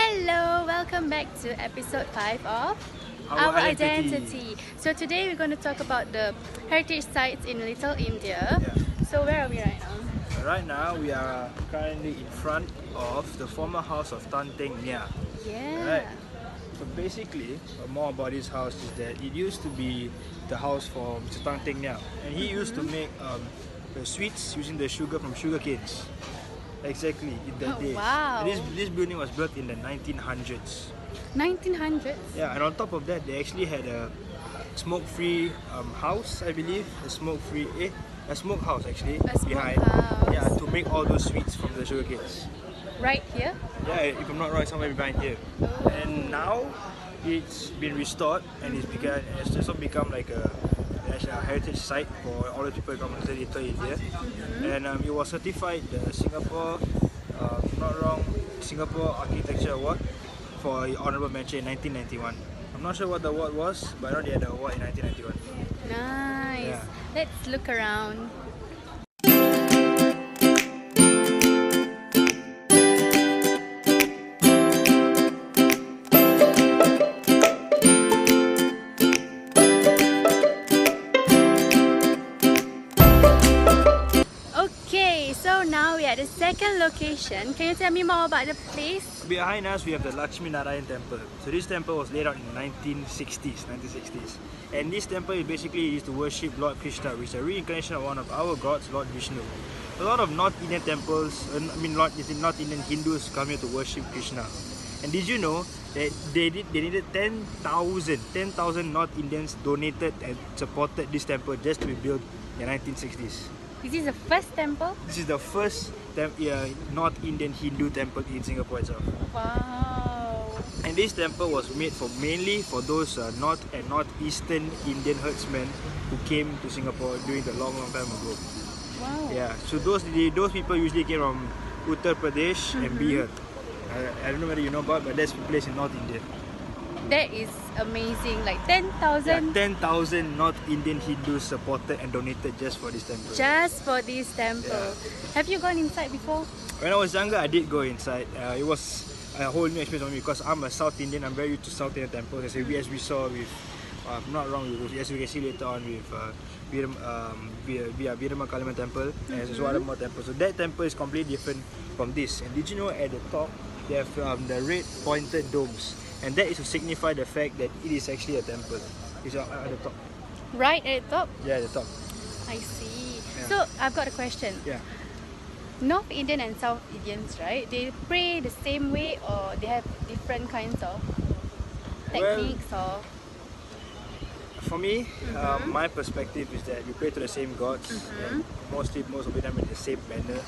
Hello, welcome back to episode 5 of Our Identity. So today we're going to talk about the heritage sites in Little India. Yeah. So where are we right now? Right now we are currently in front of the former house of Tan Teng Nia. Yeah. Right. So basically, more about this house is that it used to be the house for Mr. Tan Teng Nia, and he used to make the sweets using the sugar from sugar canes. Exactly, in the days. Wow. And this building was built in the 1900s. 1900s? Yeah, and on top of that, they actually had a smoke-free house, I believe. A smokehouse actually behind. smokehouse. Yeah, to make all those sweets from the sugar canes. Right here? Yeah, if I'm not wrong, somewhere behind here. Oh. And now it's been restored and it's also become like a national heritage site for all the people who come to Little India. And it was certified the Singapore, if I'm not wrong, Singapore Architecture Award for honorable mention in 1991. I'm not sure what the award was, but I know they had the award in 1991. Nice. Yeah. Let's look around. Okay, so now we're at the second location. Can you tell me more about the place? Behind us we have the Lakshmi Narayan temple. So this temple was laid out in the 1960s. And this temple is basically used to worship Lord Krishna, which is a reincarnation of one of our gods, Lord Vishnu. A lot of North Indian temples, North Indian Hindus come here to worship Krishna. And did you know that they needed 10,000 North Indians donated and supported this temple just to be built in the 1960s. This is the first temple? This is the first North Indian Hindu temple in Singapore itself. Wow. And this temple was made mainly for those North and Northeastern Indian herdsmen who came to Singapore during the long time ago. Wow. Yeah, so those people usually came from Uttar Pradesh and Bihar. I don't know whether you know about, but that's a place in North India. That is amazing. Like 10,000 Yeah, 10,000 North Indian Hindus supported and donated just for this temple. just for this temple. Yeah. Have you gone inside before? When I was younger, I did go inside. It was a whole new experience for me because I'm a South Indian. I'm very used to South Indian temples. As we saw with, I'm not wrong, as we can see later on with Virama Kaliman temple and as well more temples. So that temple is completely different from this. And did you know at the top they have the red pointed domes, and that is to signify the fact that it is actually a temple. It's at the top. Right at the top? Yeah, at the top. I see. Yeah. So I've got a question. Yeah. North Indian and South Indians, right? They pray the same way or they have different kinds of techniques or... For me, my perspective is that we pray to the same gods, and most of the time in the same manner,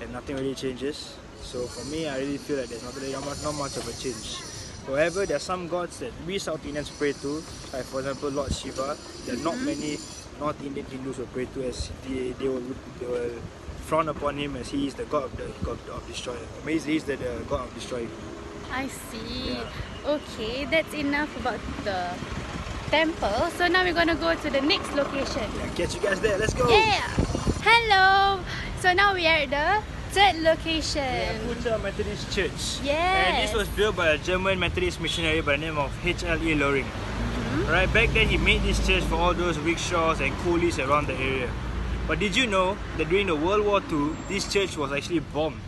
and nothing really changes. So for me, I really feel that there's not much of a change. However, there are some gods that we South Indians pray to, like for example Lord Shiva. There are not many North Indian Hindus will pray to, as they will frown upon him as he is the god of destroyer. He is the god of destroying. I see. Yeah. Okay, that's enough about the temple. So now we're gonna go to the next location. Yeah, catch you guys there. Let's go. Yeah! Hello! So now we are at the third location. Yeah, Putra Methodist Church. Yes. And this was built by a German Methodist missionary by the name of H.L.E. Loring. Right, back then he made this church for all those rickshaws and coolies around the area. But did you know that during the World War II, this church was actually bombed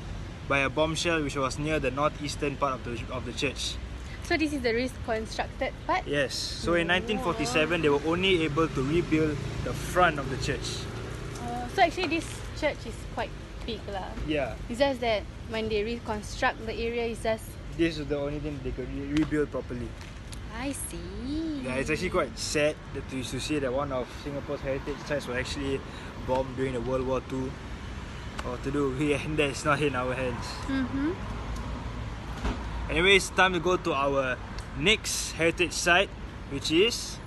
by a bombshell which was near the northeastern part of the church? So this is the reconstructed part? Yes. So in 1947, they were only able to rebuild the front of the church. So actually this church is quite big lah. Yeah. It's just that when they reconstruct the area, it's just... This is the only thing they could rebuild properly. I see. Yeah, it's actually quite sad to see that one of Singapore's heritage sites was actually bombed during the World War II. Or to do, and that's not in our hands. Anyways, time to go to our next heritage site, which is...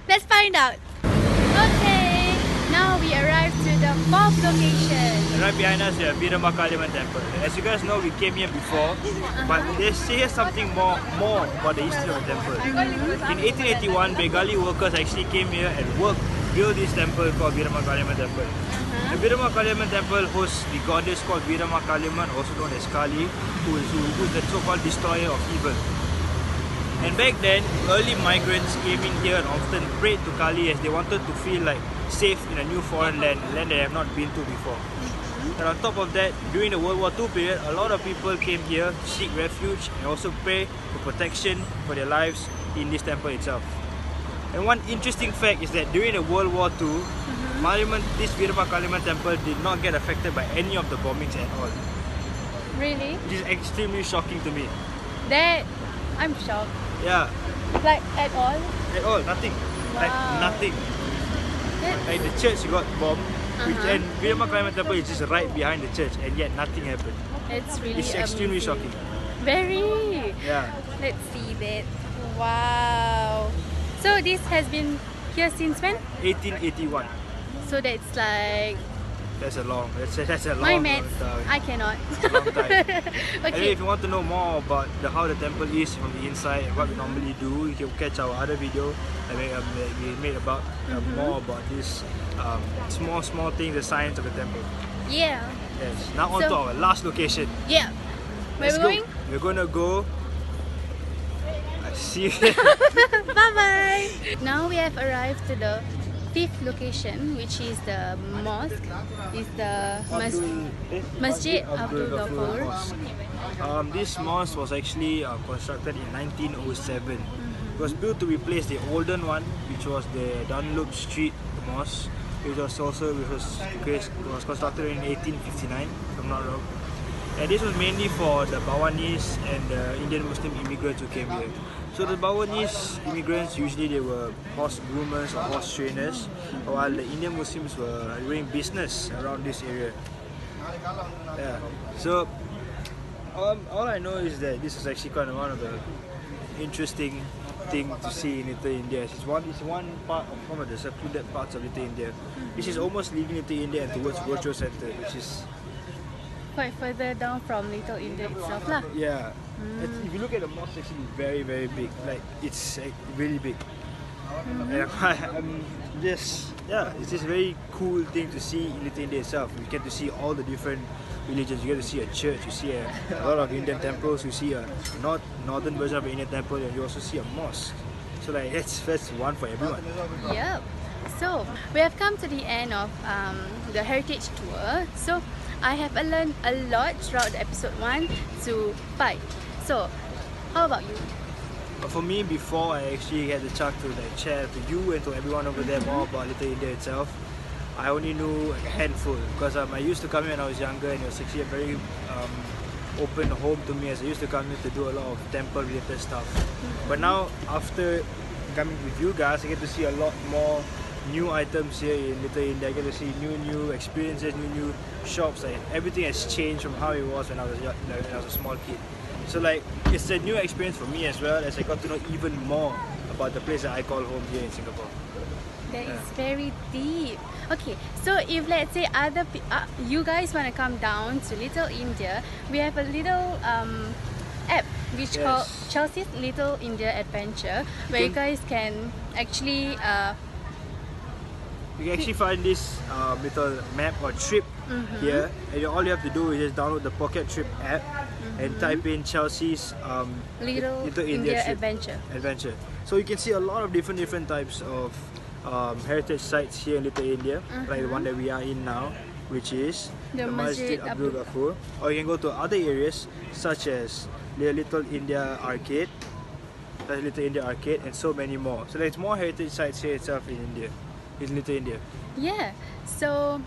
Let's find out. Okay, now we arrived to the fourth location. And right behind us, we have Virama Kaliman temple. As you guys know, we came here before, but there's here something more about the history of the temple. In 1881, Bengali workers actually came here and built this temple called Virama Kaliman temple. The Virama Kaliamman temple hosts the goddess called Virama Kaliamman, also known as Kali, who's the so-called destroyer of evil. And back then, early migrants came in here and often prayed to Kali as they wanted to feel like safe in a new foreign land, a land they have not been to before. And on top of that, during the World War II period, a lot of people came here to seek refuge and also pray for protection for their lives in this temple itself. And one interesting fact is that during the World War II, this Virama Kaliamman temple did not get affected by any of the bombings at all. Really? Which is extremely shocking to me. That I'm shocked. Yeah. Like at all? At all, nothing. Wow. Like nothing. Like the church got bombed, and Virama Kaliamman temple is just right behind the church, and yet nothing happened. It's really extremely amazing. shocking. Very. Yeah. Let's see that. Wow. So this has been here since when? 1881. So that's like That's a long my maths. time. I cannot. It's a long time. And Okay. if you want to know more about how the temple is from the inside and what we normally do, you can catch our other video that we made about more about this small things, the science of the temple. Yeah. Yes. Now on to our last location. Yeah. Where Let's we going? go. We're gonna go. I see. Bye bye. Now we have arrived to the fifth location, which is the mosque. Is the Masjid Abdul Ghaffur. This mosque was actually constructed in 1907. It was built to replace the older one, which was the Dunlop Street Mosque, which was constructed in 1859, if I'm not wrong. And this was mainly for the Balinese and the Indian Muslim immigrants who came here. So the Balinese immigrants, usually they were horse groomers or horse trainers, while the Indian Muslims were doing business around this area. Yeah. So all I know is that this is actually kind of one of the interesting thing to see in Little India. It's one of the secluded parts of Little India. This is almost leaving Little India and towards Virtual Center, which is Quite further down from Little India itself lah. yeah. If you look at the mosque, it's actually very big. Like it's really big. And I'm just it's just a very cool thing to see in Little India itself. You get to see all the different religions. You get to see a church. You see a lot of Indian temples. You see a northern version of an Indian temple, and you also see a mosque. So like that's one for everyone. Yep. So we have come to the end of the heritage tour. So I have learned a lot throughout the episode 1 to 5. So how about you? For me, before I actually had the chance to share to you and to everyone over there more about Little India itself, I only knew a handful because I used to come here when I was younger, and it was actually a very open home to me, as I used to come here to do a lot of temple related stuff. But now, after coming with you guys, I get to see a lot more new items here in Little India. I get to see new experiences, new shops. Like everything has changed from how it was when I was a small kid. So like it's a new experience for me as well, as I got to know even more about the place that I call home here in Singapore. That is very deep. Okay, so if let's say you guys want to come down to Little India, we have a little app which called Chelsea's Little India Adventure, where you guys can actually you can actually find this little map or trip here, and all you have to do is just download the Pocket Trip app and type in Chelsea's Little India Adventure. So you can see a lot of different types of heritage sites here in Little India, like the one that we are in now, which is the Masjid Abdul Ghaffur. Or you can go to other areas such as the Little India Arcade, and so many more. So there's more heritage sites here itself in India. In Little India. Yeah, so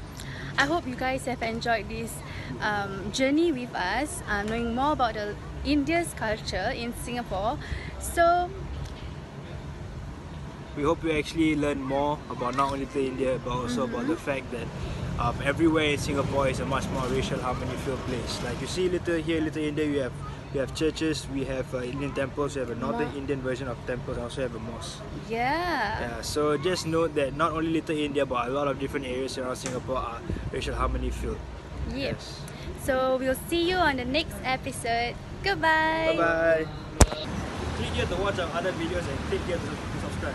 I hope you guys have enjoyed this journey with us, knowing more about the India's culture in Singapore. So we hope you actually learn more about not only Little India but also about the fact that everywhere in Singapore is a much more racial harmony filled place. Like you see Little India, we have churches, we have Indian temples, we have a northern Indian version of temples, and also have a mosque. yeah. So just note that not only Little India but a lot of different areas around Singapore are racial harmony filled. Yes. So we'll see you on the next episode. Goodbye. Bye bye. Click here to watch our other videos and click here to subscribe.